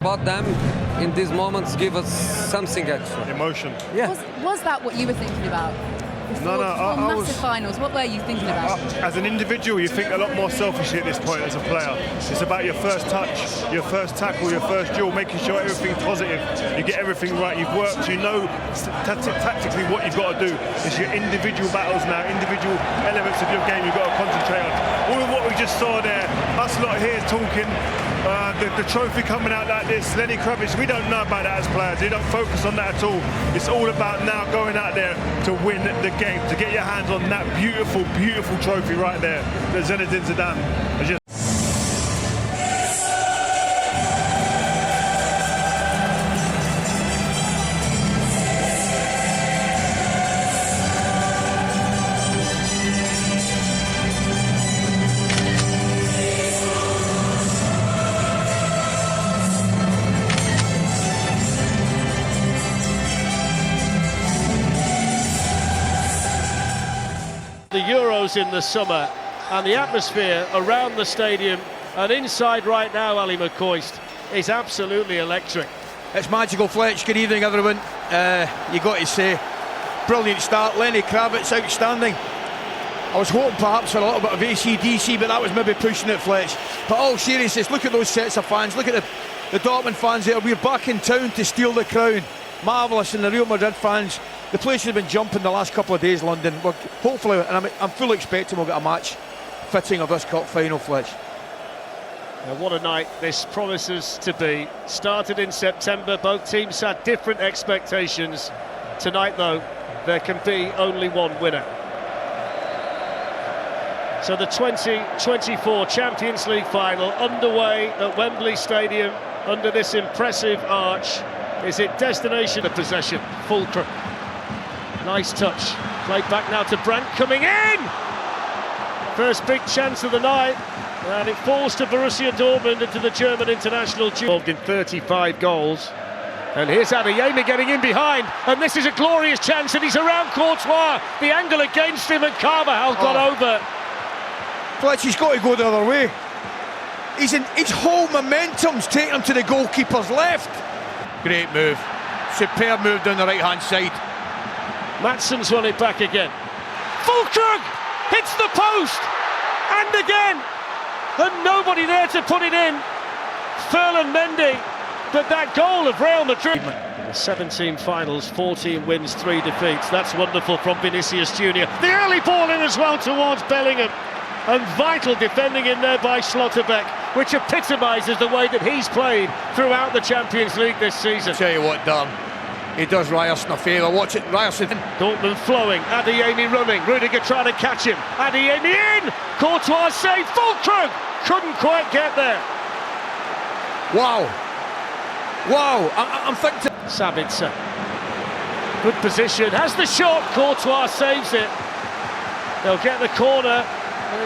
About them in these moments give us something extra. Emotion. Yeah. Was that what you were thinking about? No, I was... Massive finals, what were you thinking about? As an individual, you think a lot more selfishly at this point as a player. It's about your first touch, your first tackle, your first duel, making sure everything's positive. You get everything right, you've worked, you know tactically what you've got to do. It's your individual battles now, individual elements of your game you've got to concentrate on. All of what we just saw there, us lot here talking, the trophy coming out like this, Lenny Kravitz, we don't know about that as players. We don't focus on that at all. It's all about now going out there to win the game, to get your hands on that beautiful, beautiful trophy right there that Zinedine Zidane has just... The Euros in the summer and the atmosphere around the stadium and inside right now, Ali McCoist, is absolutely electric. It's magical, Fletch. Good evening, everyone. You got to say, brilliant start. Lenny Kravitz, outstanding. I was hoping perhaps for a little bit of AC/DC, but that was maybe pushing it, Fletch. But all seriousness, look at those sets of fans. Look at the Dortmund fans there. We're back in town to steal the crown. Marvellous. And the Real Madrid fans, the place has been jumping the last couple of days, London. We're hopefully, and I'm fully expecting we'll get a match fitting of this cup final, Fletch. Now, what a night this promises to be. Started in September, both teams had different expectations. Tonight, though, there can be only one winner. So the 2024 Champions League final underway at Wembley Stadium under this impressive arch. Is it destination of possession? Fulcrum. Nice touch. Played back now to Brandt, coming in! First big chance of the night, and it falls to Borussia Dortmund and to the German international. Involved in 35 goals. And here's Adeyemi getting in behind, and this is a glorious chance, and he's around Courtois. The angle against him, and Carvajal got over. Fletch, he's got to go the other way. His whole momentum's taking him to the goalkeeper's left. Great move. Superb move down the right-hand side. Madsen's won it back again. Fulkrug hits the post, and again, and nobody there to put it in. Ferland Mendy, but that goal of Real Madrid. 17 finals, 14 wins, 3 defeats. That's wonderful from Vinicius Junior. The early ball in as well towards Bellingham, and vital defending in there by Schlotterbeck, which epitomises the way that he's played throughout the Champions League this season. Tell you what, Darn, he does Ryerson a favour. Watch it, Ryerson. Dortmund flowing, Adeyemi running, Rudiger trying to catch him. Adeyemi in, Courtois save, Fulkrug couldn't quite get there. Wow, I'm thinking. Sabitzer, good position, has the shot, Courtois saves it. They'll get the corner.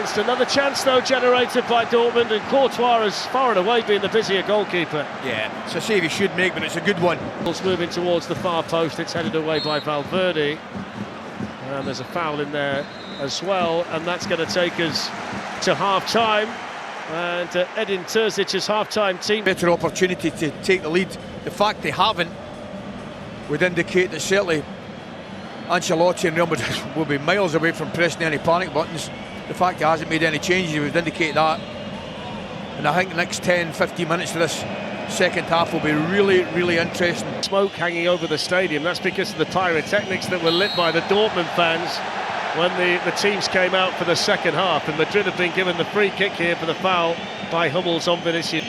It's another chance though generated by Dortmund, and Courtois has far and away been the busier goalkeeper. Yeah, it's a save he should make, but it's a good one. It's moving towards the far post, it's headed away by Valverde. And there's a foul in there as well, and that's going to take us to half-time. And Edin Terzic's half-time team. Better opportunity to take the lead. The fact they haven't would indicate that certainly Ancelotti and Real Madrid will be miles away from pressing any panic buttons. The fact he hasn't made any changes would indicate that. And I think the next 10-15 minutes of this second half will be really, really interesting. Smoke hanging over the stadium, that's because of the pyrotechnics that were lit by the Dortmund fans when the teams came out for the second half. And Madrid have been given the free kick here for the foul by Hummels on Vinicius.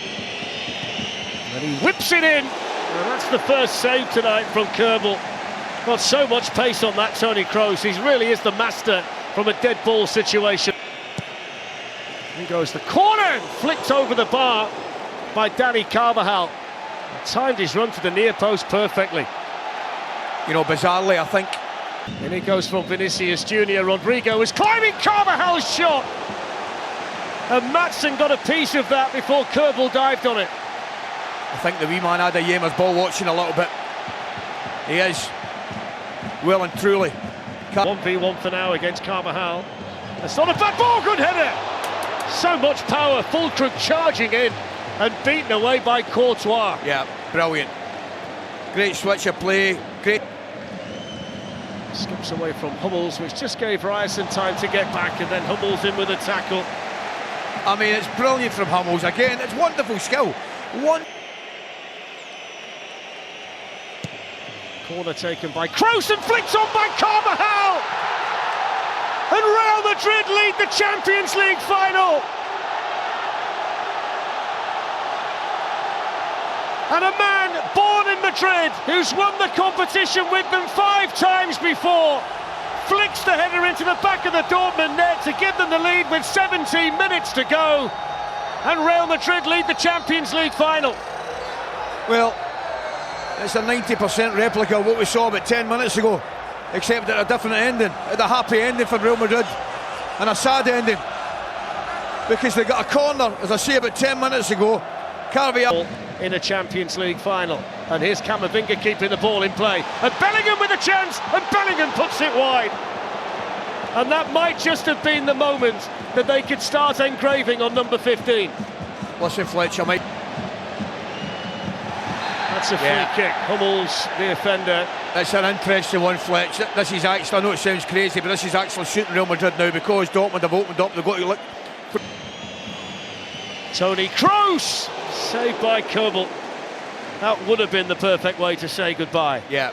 And he whips it in, and that's the first save tonight from Kerbal. Got so much pace on that Toni Kroos. He really is the master from a dead ball situation. Here goes the corner, flicked over the bar by Dani Carvajal. Timed his run to the near post perfectly. You know, bizarrely, I think. And he goes from Vinicius Junior. Rodrigo is climbing Carvajal's shot. And Madsen got a piece of that before Kerbal dived on it. I think the wee man Adeyemi's ball watching a little bit. He is. Well and truly. 1v1 for now against Carvajal. It's not a bad ball, good header! So much power, Fulkrug charging in. and beaten away by Courtois. Yeah, brilliant. Great switch of play, great. Skips away from Hummels, which just gave Ryerson time to get back, and then Hummels in with a tackle. I mean, it's brilliant from Hummels again. It's wonderful skill. Corner taken by Kroos and flicked on by Carvajal. And Real Madrid lead the Champions League final. And a man born in Madrid, who's won the competition with them 5 times before, flicks the header into the back of the Dortmund net to give them the lead with 17 minutes to go. And Real Madrid lead the Champions League final. Well, it's a 90% replica of what we saw about 10 minutes ago, except at a different ending, at a happy ending for Real Madrid, and a sad ending, because they got a corner, as I say, about 10 minutes ago. Carvajal in a Champions League final, and here's Camavinga keeping the ball in play, and Bellingham with a chance, and Bellingham puts it wide. And that might just have been the moment that they could start engraving on number 15. Listen, Fletcher, mate. That's a free kick. Hummels, the offender. It's an interesting one, Fletch. This is actually, I know it sounds crazy, but this is actually suiting Real Madrid now, because Dortmund have opened up. They've got to look. Toni, Kroos, saved by Goal. That would have been the perfect way to say goodbye. Yeah.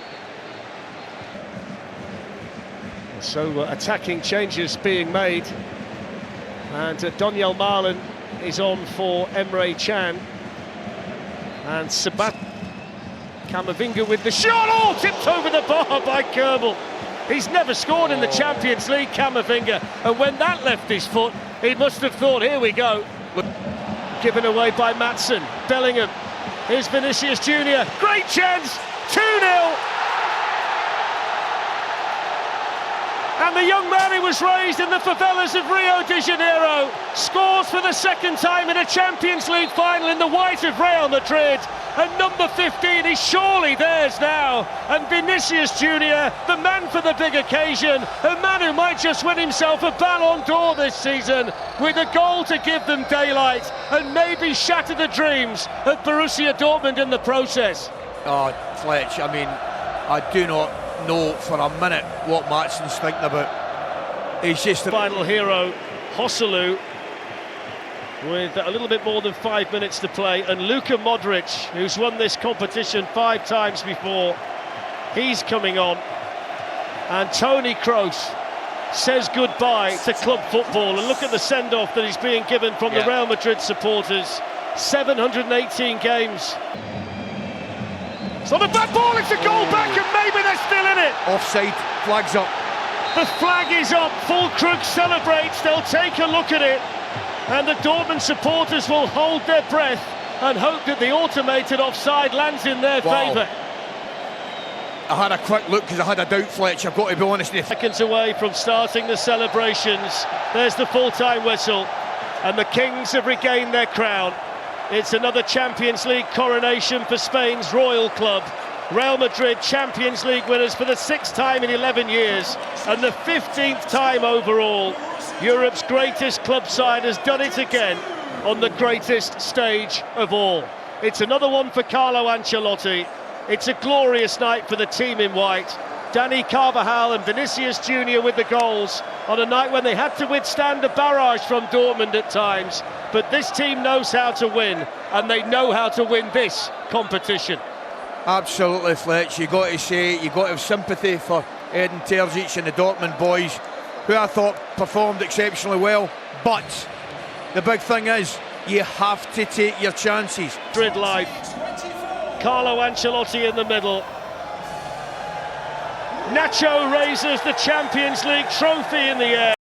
So attacking changes being made, and Donyell Malen is on for Emre Can, and Camavinga with the shot, oh, tipped over the bar by Goal. He's never scored in the Champions League, Camavinga, and when that left his foot, he must have thought, here we go. Given away by Maatsen. Bellingham, here's Vinicius Junior, great chance, 2-0. And the young man who was raised in the favelas of Rio de Janeiro scores for the second time in a Champions League final in the white of Real Madrid. And number 15 is surely theirs now. And Vinicius Junior, the man for the big occasion, a man who might just win himself a Ballon d'Or this season, with a goal to give them daylight and maybe shatter the dreams of Borussia Dortmund in the process. Oh, Fletch, I mean, I do not know for a minute what Maatsen's thinking about. He's just the final hero, Joselu, with a little bit more than 5 minutes to play, and Luka Modric, who's won this competition 5 times before, he's coming on, and Toni Kroos says goodbye to club football. And look at the send-off that he's being given from the Real Madrid supporters. 718 games. So the back ball, it's a goal back, and maybe they're still in it. offside, flag's up. The flag is up, Füllkrug celebrates, they'll take a look at it, and the Dortmund supporters will hold their breath and hope that the automated offside lands in their favour. I had a quick look because I had a doubt, Fletch, I've got to be honest. Seconds away from starting the celebrations. There's the full-time whistle, and the Kings have regained their crown. It's another Champions League coronation for Spain's royal club. Real Madrid Champions League winners for the 6th time in 11 years and the 15th time overall. Europe's greatest club side has done it again on the greatest stage of all. It's another one for Carlo Ancelotti. It's a glorious night for the team in white. Dani Carvajal and Vinicius Junior with the goals on a night when they had to withstand a barrage from Dortmund at times. But this team knows how to win, and they know how to win this competition. Absolutely, Fletch. You got to say, you got to have sympathy for Edin Terzic and the Dortmund boys, who I thought performed exceptionally well. But the big thing is, you have to take your chances. Madrid life. Carlo Ancelotti in the middle. Nacho raises the Champions League trophy in the air.